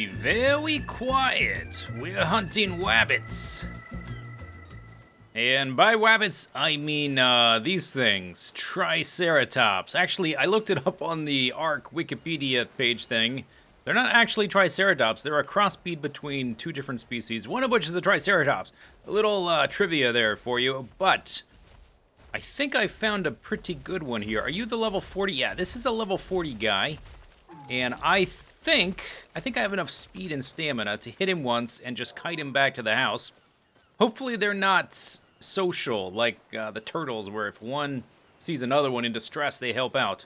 Be very quiet. We're hunting wabbits. And by wabbits, I mean these things. Triceratops. Actually, I looked it up on the ARK Wikipedia page thing. They're not actually Triceratops. They're a crossbreed between two different species, one of which is a Triceratops. A little trivia there for you, but I think I found a pretty good one here. Are you the level 40? Yeah, this is a level 40 guy. And I think I have enough speed and stamina to hit him once and just kite him back to the house. Hopefully they're not social like the turtles, where if one sees another one in distress, they help out.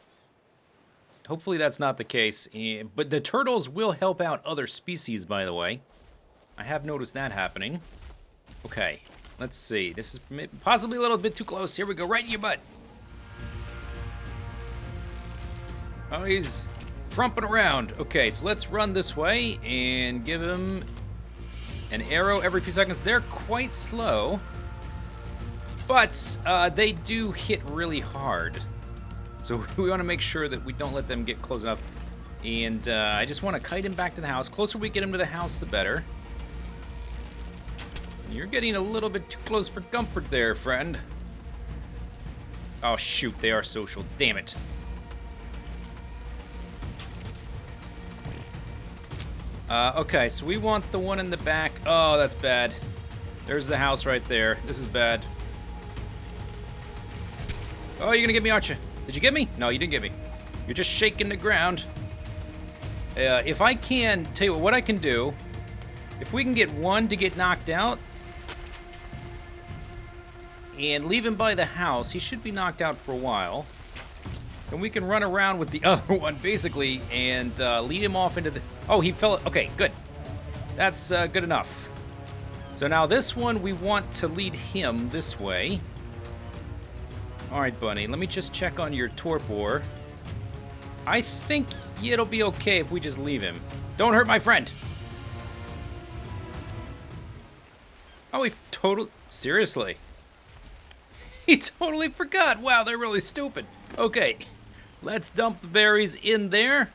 Hopefully that's not the case. But the turtles will help out other species, by the way. I have noticed that happening. Okay, let's see. This is possibly a little bit too close. Here we go, right in your butt. Oh, he's frumping around. Okay, so let's run this way and give him an arrow every few seconds. They're quite slow, but they do hit really hard. So we want to make sure that we don't let them get close enough. And I just want to kite him back to the house. Closer we get him to the house, the better. You're getting a little bit too close for comfort there, friend. Oh, shoot, they are social. Damn it. Okay, so we want the one in the back. Oh, that's bad. There's the house right there. This is bad. Oh, you're gonna get me, aren't you? Did you get me? No, you didn't get me. You're just shaking the ground. If I can, tell you what I can do. If we can get one to get knocked out and leave him by the house, he should be knocked out for a while. And we can run around with the other one, basically, and lead him off into the... Oh, he fell... Okay, good. That's good enough. So now this one, we want to lead him this way. All right, Bunny, let me just check on your torpor. I think it'll be okay if we just leave him. Don't hurt my friend. Oh, he totally... Seriously? He totally forgot. Wow, they're really stupid. Okay, let's dump the berries in there.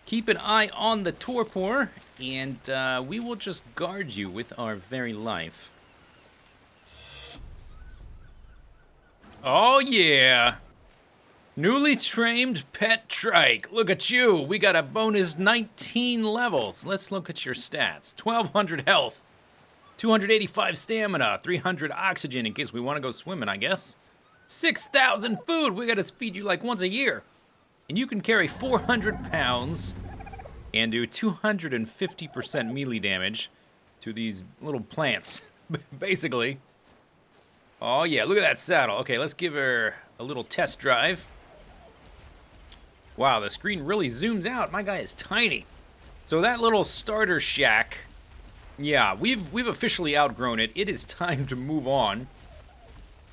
Keep an eye on the torpor, and we will just guard you with our very life. Oh, yeah. Newly trained pet trike. Look at you. We got a bonus 19 levels. Let's look at your stats. 1,200 health. 285 stamina. 300 oxygen in case we want to go swimming, I guess. 6,000 food. We got to feed you like once a year. And you can carry 400 pounds and do 250% melee damage to these little plants, basically. Oh, yeah, look at that saddle. Okay, let's give her a little test drive. Wow, the screen really zooms out. My guy is tiny. So that little starter shack, yeah, we've officially outgrown it. It is time to move on.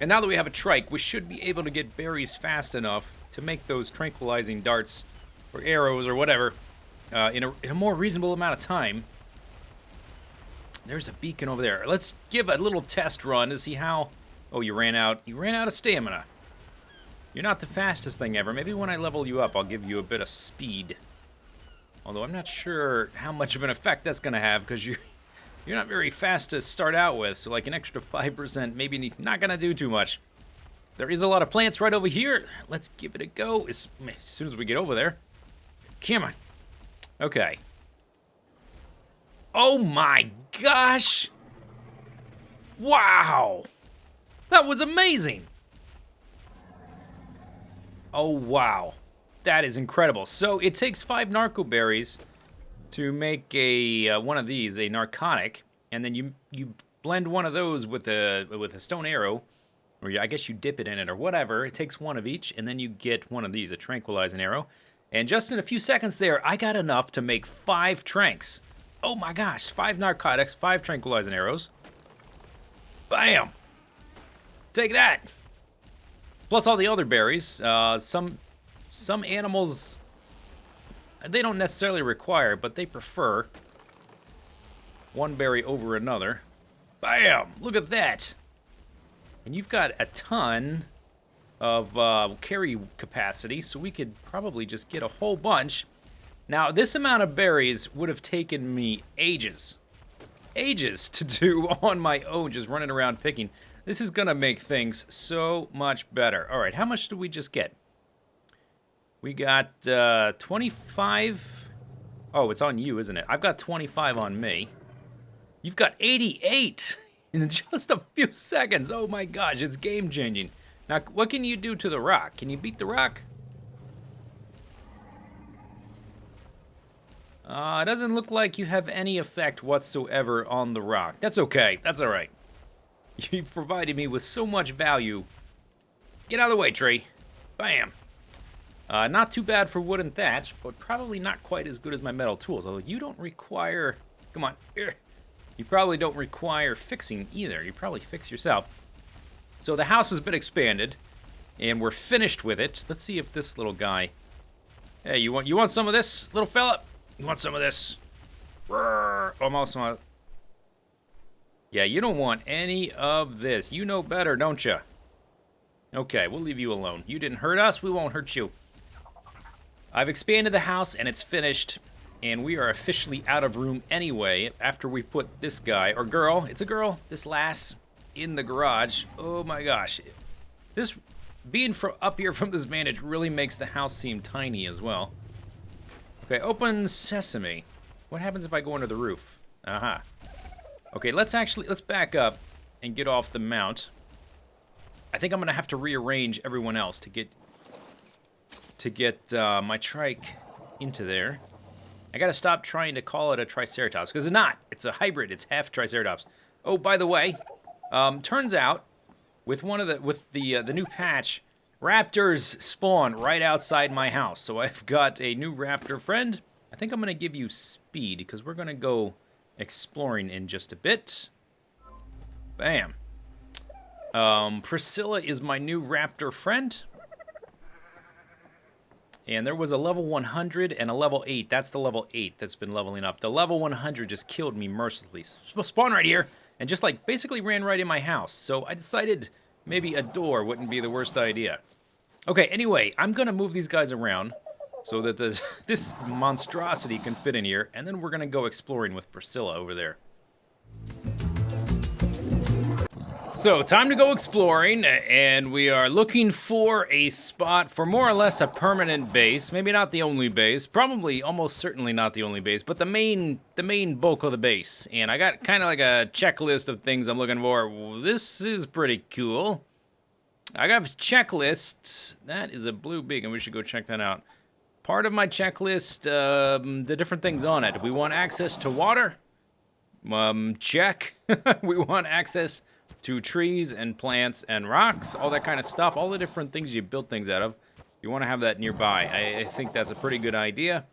And now that we have a trike, we should be able to get berries fast enough to make those tranquilizing darts or arrows or whatever in a more reasonable amount of time. There's a beacon over there. Let's give a little test run to see how... Oh, you ran out. You ran out of stamina. You're not the fastest thing ever. Maybe when I level you up, I'll give you a bit of speed. Although I'm not sure how much of an effect that's going to have, because you're not very fast to start out with. So like an extra 5%, maybe not going to do too much. There is a lot of plants right over here. Let's give it a go as soon as we get over there. Come on. Okay. Oh my gosh. Wow. That was amazing. Oh, wow. That is incredible. So it takes 5 narco berries to make one of these, a narcotic, and then you blend one of those with a stone arrow, or I guess you dip it in it or whatever. It takes one of each, and then you get one of these, a tranquilizing arrow. And just in a few seconds there, I got enough to make 5 tranks. Oh my gosh, 5 narcotics, 5 tranquilizing arrows. Bam! Take that! Plus all the other berries. Some animals, they don't necessarily require, but they prefer one berry over another. Bam! Look at that! And you've got a ton of carry capacity, so we could probably just get a whole bunch Now, this amount of berries would have taken me ages to do on my own, just running around picking. This is gonna make things so much better. All right, how much did we just get? We got 25. Oh, it's on you, isn't it? I've got 25 on me. You've got 88 in just a few seconds. Oh my gosh, it's game changing. Now, what can you do to the rock? Can you beat the rock? It doesn't look like you have any effect whatsoever on the rock. That's okay. That's all right. You've provided me with so much value. Get out of the way, tree. Bam. Not too bad for wood and thatch, but probably not quite as good as my metal tools. Although you don't require... Come on. You probably don't require fixing either. You probably fix yourself. So the house has been expanded, and we're finished with it. Let's see if this little guy... Hey, you want some of this, little fella? You want some of this? Almost. Yeah, you don't want any of this. You know better, don't you? Okay, we'll leave you alone. You didn't hurt us, we won't hurt you. I've expanded the house, and it's finished. And we are officially out of room anyway, after we put this guy, or girl, it's a girl, this lass, in the garage. Oh my gosh. This, being up here from this vantage really makes the house seem tiny as well. Okay, open sesame. What happens if I go under the roof? Aha. Okay, let's back up and get off the mount. I think I'm gonna have to rearrange everyone else to get my trike into there. I gotta stop trying to call it a Triceratops, because it's not. It's a hybrid. It's half Triceratops. Oh, by the way, turns out with the new patch, raptors spawn right outside my house. So I've got a new raptor friend. I think I'm gonna give you speed because we're gonna go exploring in just a bit. Bam. Priscilla is my new raptor friend. And there was a level 100 and a level 8. That's the level 8 that's been leveling up. The level 100 just killed me mercilessly. Spawn right here and just like basically ran right in my house. So I decided maybe a door wouldn't be the worst idea. Okay, anyway, I'm gonna move these guys around so that this monstrosity can fit in here, and then we're gonna go exploring with Priscilla over there. So, time to go exploring, and we are looking for a spot for more or less a permanent base. Maybe not the only base, probably almost certainly not the only base, but the main bulk of the base. And I got kind of like a checklist of things I'm looking for. Well, this is pretty cool. I got a checklist. That is a blue beacon. We should go check that out. Part of my checklist, the different things on it. We want access to water. Check. We want access to trees and plants and rocks, all that kind of stuff, all the different things you build things out of. You want to have that nearby. I think that's a pretty good idea.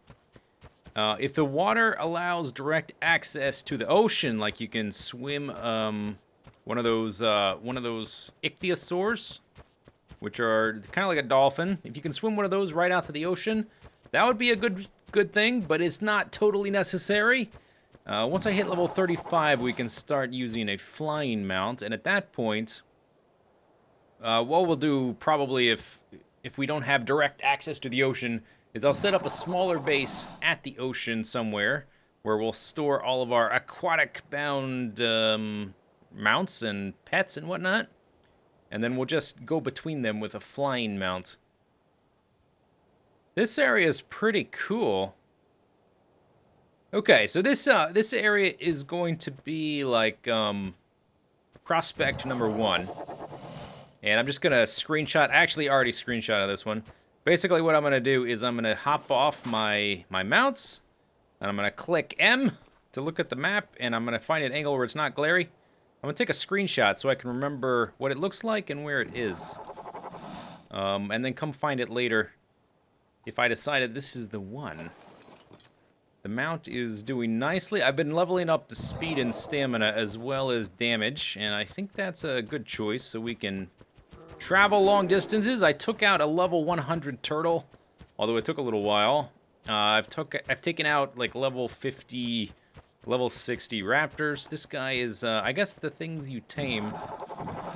If the water allows direct access to the ocean, like you can swim one of those ichthyosaurs, which are kind of like a dolphin. If you can swim one of those right out to the ocean, that would be a good thing, but it's not totally necessary. Once I hit level 35, we can start using a flying mount, and at that point, what we'll do probably if we don't have direct access to the ocean is I'll set up a smaller base at the ocean somewhere where we'll store all of our aquatic-bound mounts and pets and whatnot, and then we'll just go between them with a flying mount. This area is pretty cool. Okay, so this area is going to be like prospect number 1. And I'm just gonna screenshot, actually already screenshotted this one. Basically what I'm gonna do is I'm gonna hop off my mounts, and I'm gonna click M to look at the map, and I'm gonna find an angle where it's not glary. I'm gonna take a screenshot so I can remember what it looks like and where it is. And then come find it later if I decided this is the one. The mount is doing nicely. I've been leveling up the speed and stamina as well as damage, and I think that's a good choice so we can travel long distances. I took out a level 100 turtle, although it took a little while. I've taken out like level 50, level 60 raptors. This guy is, I guess the things you tame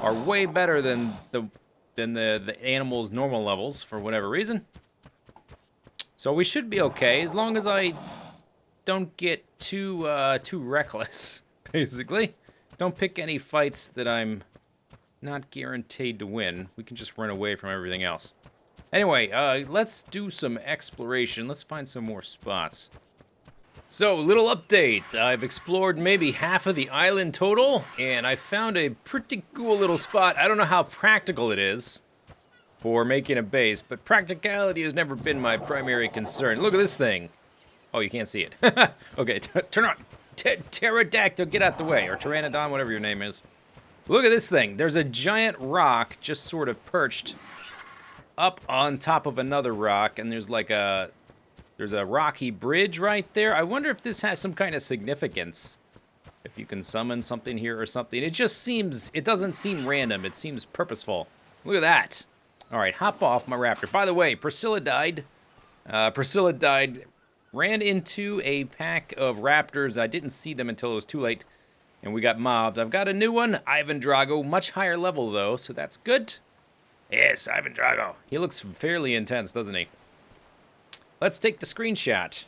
are way better than the animal's normal levels for whatever reason. So we should be okay, as long as I don't get too reckless, basically. Don't pick any fights that I'm not guaranteed to win. We can just run away from everything else. Anyway, let's do some exploration. Let's find some more spots. So, little update. I've explored maybe half of the island total, and I found a pretty cool little spot. I don't know how practical it is for making a base, but practicality has never been my primary concern. Look at this thing. Oh, you can't see it. Okay, turn on. Pterodactyl, get out the way. Or Pteranodon, whatever your name is. Look at this thing. There's a giant rock just sort of perched up on top of another rock, and there's like there's a rocky bridge right there. I wonder if this has some kind of significance. If you can summon something here or something. It just seems, it doesn't seem random. It seems purposeful. Look at that. All right, hop off my raptor. By the way, Priscilla died. Ran into a pack of raptors. I didn't see them until it was too late, and we got mobbed. I've got a new one, Ivan Drago. Much higher level, though, so that's good. Yes, Ivan Drago. He looks fairly intense, doesn't he? Let's take the screenshot.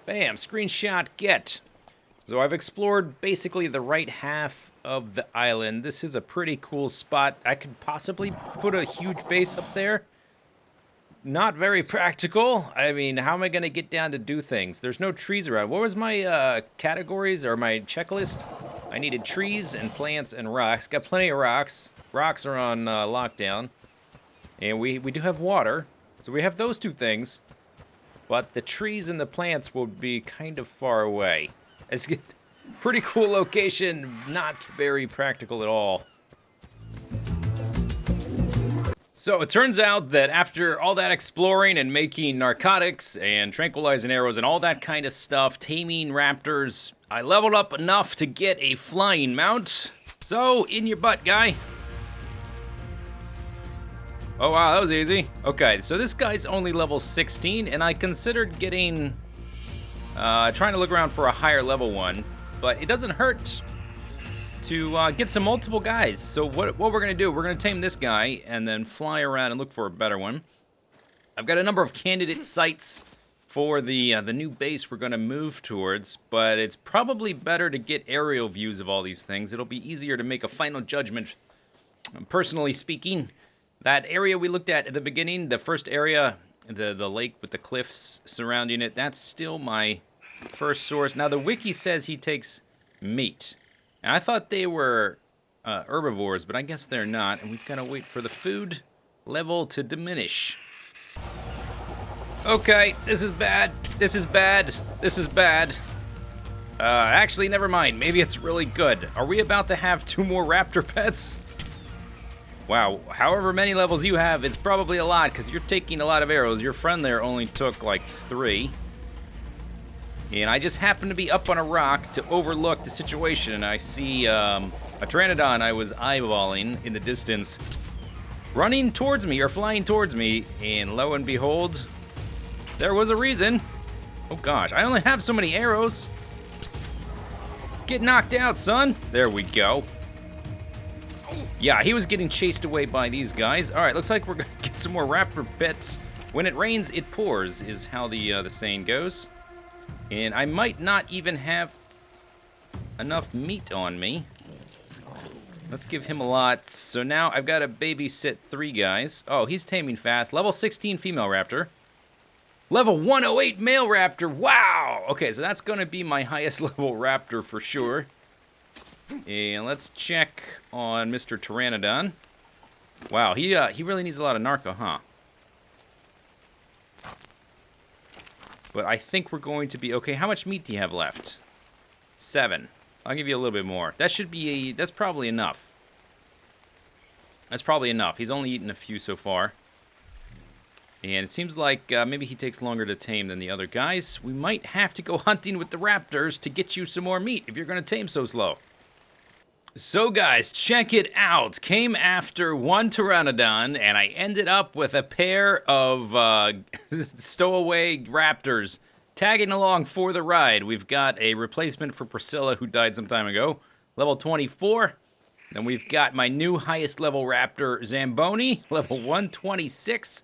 Bam, screenshot get. So I've explored basically the right half of the island. This is a pretty cool spot. I could possibly put a huge base up there. Not very practical. I mean, how am I going to get down to do things? There's no trees around. What was my categories or my checklist? I needed trees and plants and rocks. Got plenty of rocks. Rocks are on lockdown. And we do have water. So we have those two things. But the trees and the plants will be kind of far away. It's a pretty cool location. Not very practical at all. So it turns out that after all that exploring and making narcotics and tranquilizing arrows and all that kind of stuff, taming raptors, I leveled up enough to get a flying mount. So, in your butt, guy. Oh wow, that was easy. Okay, so this guy's only level 16, and I considered getting, trying to look around for a higher level one, but it doesn't hurt to get some multiple guys. So what we're going to do, we're going to tame this guy and then fly around and look for a better one. I've got a number of candidate sites for the new base we're going to move towards, but it's probably better to get aerial views of all these things. It'll be easier to make a final judgment. Personally speaking, that area we looked at the beginning, the first area, the lake with the cliffs surrounding it, that's still my first source. Now the wiki says he takes meat. And I thought they were herbivores, but I guess they're not. And we've got to wait for the food level to diminish. Okay, this is bad. This is bad. This is bad. Actually, never mind. Maybe it's really good. Are we about to have 2 more raptor pets? Wow, however many levels you have, it's probably a lot, because you're taking a lot of arrows. Your friend there only took like 3. And I just happened to be up on a rock to overlook the situation, and I see a Pteranodon I was eyeballing in the distance running towards me, or flying towards me, and lo and behold, there was a reason. Oh gosh, I only have so many arrows. Get knocked out, son. There we go. Yeah, he was getting chased away by these guys. All right, looks like we're gonna get some more raptor pets. When it rains, it pours, is how the saying goes. And I might not even have enough meat on me. Let's give him a lot. So now I've got to babysit 3 guys. Oh, he's taming fast. Level 16 female raptor. Level 108 male raptor. Wow! Okay, so that's going to be my highest level raptor for sure. And let's check on Mr. Pteranodon. Wow, he really needs a lot of narco, huh? But I think we're going to be okay. How much meat do you have left? 7. I'll give you a little bit more. That should be that's probably enough. That's probably enough. He's only eaten a few so far. And it seems like maybe he takes longer to tame than the other guys. We might have to go hunting with the raptors to get you some more meat if you're going to tame so slow. So guys, check it out. Came after one Pteranodon, and I ended up with a pair of stowaway raptors tagging along for the ride. We've got a replacement for Priscilla, who died some time ago, level 24. Then we've got my new highest level raptor, Zamboni, level 126.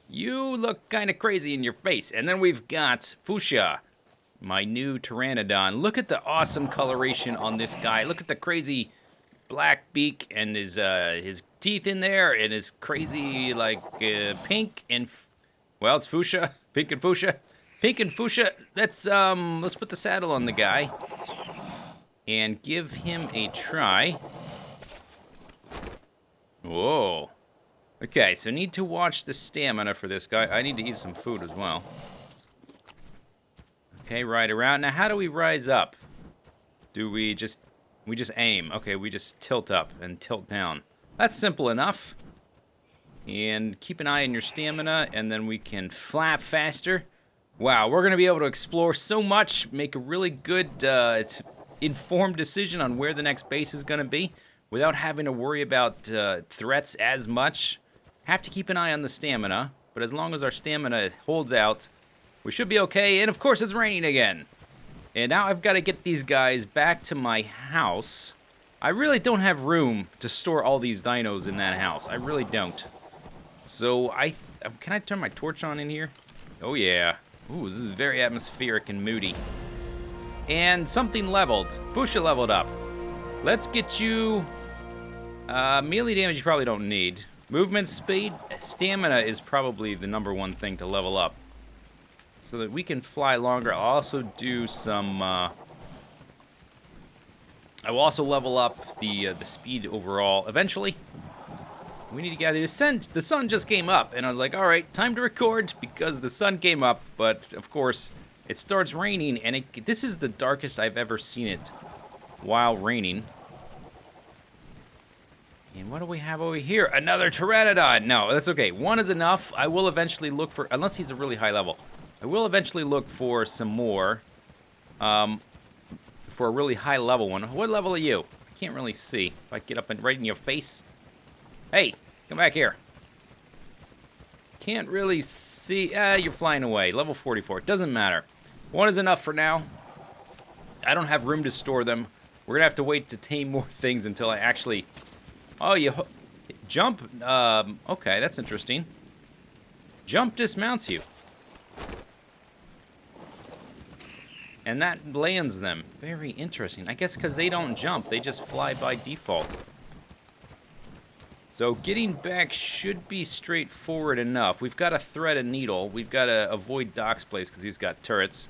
You look kind of crazy in your face. And then we've got Fuchsia, my new Pteranodon. Look at the awesome coloration on this guy. Look at the crazy black beak and his teeth in there, and his crazy like pink and well, it's fuchsia, pink and fuchsia, pink and fuchsia. Let's put the saddle on the guy and give him a try. Whoa. Okay, so need to watch the stamina for this guy. I need to eat some food as well. Okay, ride around. Now, how do we rise up? Do we just aim? Okay, we just tilt up and tilt down. That's simple enough. And keep an eye on your stamina, and then we can flap faster. Wow, we're going to be able to explore so much, make a really good, informed decision on where the next base is going to be without having to worry about threats as much. Have to keep an eye on the stamina, but as long as our stamina holds out, we should be okay. And of course, it's raining again. And now I've got to get these guys back to my house. I really don't have room to store all these dinos in that house. I really don't. So can I turn my torch on in here? Oh yeah. Ooh, this is very atmospheric and moody. And something leveled. Fuchsia leveled up. Let's get you... melee damage you probably don't need. Movement speed, stamina is probably the #1 thing to level up. So that we can fly longer. I'll also do some... I will also level up the speed overall eventually. We need to get the sun just came up, and I was like, all right, time to record because the sun came up. But of course, it starts raining, and this is the darkest I've ever seen it while raining. And what do we have over here? Another Pteranodon. No, that's okay. One is enough. I will eventually look for, unless he's a really high level, I will eventually look for some more. For a really high level one. What level are you? I can't really see. If I get up and right in your face. Hey, come back here. Can't really see. You're flying away. Level 44. Doesn't matter. One is enough for now. I don't have room to store them. We're going to have to wait to tame more things until I actually... Oh, you jump. Okay, that's interesting. Jump dismounts you. And that lands them. Very interesting. I guess because they don't jump, they just fly by default. So getting back should be straightforward enough. We've got to thread a needle. We've got to avoid Doc's place because he's got turrets.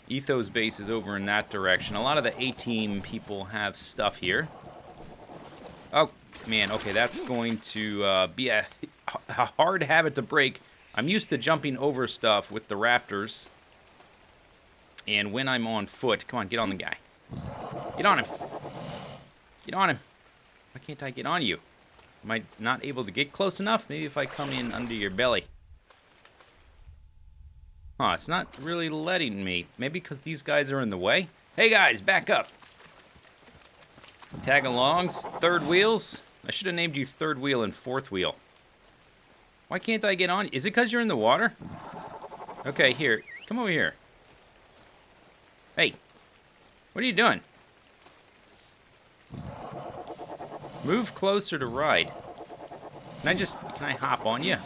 Etho's base is over in that direction. A lot of the A-team people have stuff here. Oh, man. Okay, that's going to be a hard habit to break. I'm used to jumping over stuff with the raptors. And when I'm on foot, come on, get on the guy. Get on him. Get on him. Why can't I get on you? Am I not able to get close enough? Maybe if I come in under your belly. Huh, it's not really letting me. Maybe because these guys are in the way? Hey guys, back up. Tag-alongs, third wheels. I should have named you third wheel and fourth wheel. Why can't I get on? Is it because you're in the water? Okay, here. Come over here. Hey, what are you doing? Move closer to ride. Can I hop on you?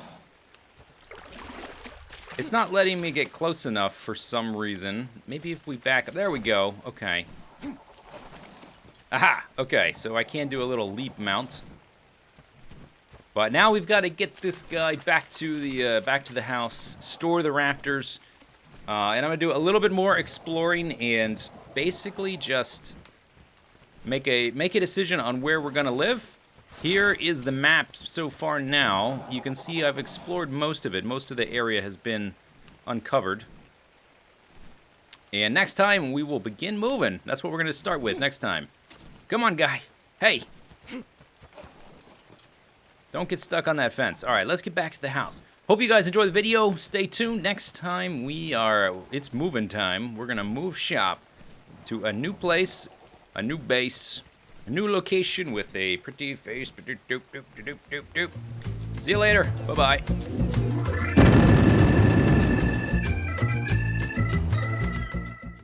It's not letting me get close enough for some reason. Maybe if we back up. There we go. Okay. Aha! Okay, so I can do a little leap mount. But now we've got to get this guy back to the house, store the raptors. And I'm going to do a little bit more exploring and basically just make a decision on where we're going to live. Here is the map so far now. You can see I've explored most of it. Most of the area has been uncovered. And next time we will begin moving. That's what we're going to start with next time. Come on, guy. Hey. Don't get stuck on that fence. All right, let's get back to the house. Hope you guys enjoyed the video. Stay tuned. Next time it's moving time. We're going to move shop to a new place, a new base, a new location with a pretty face. See you later. Bye-bye.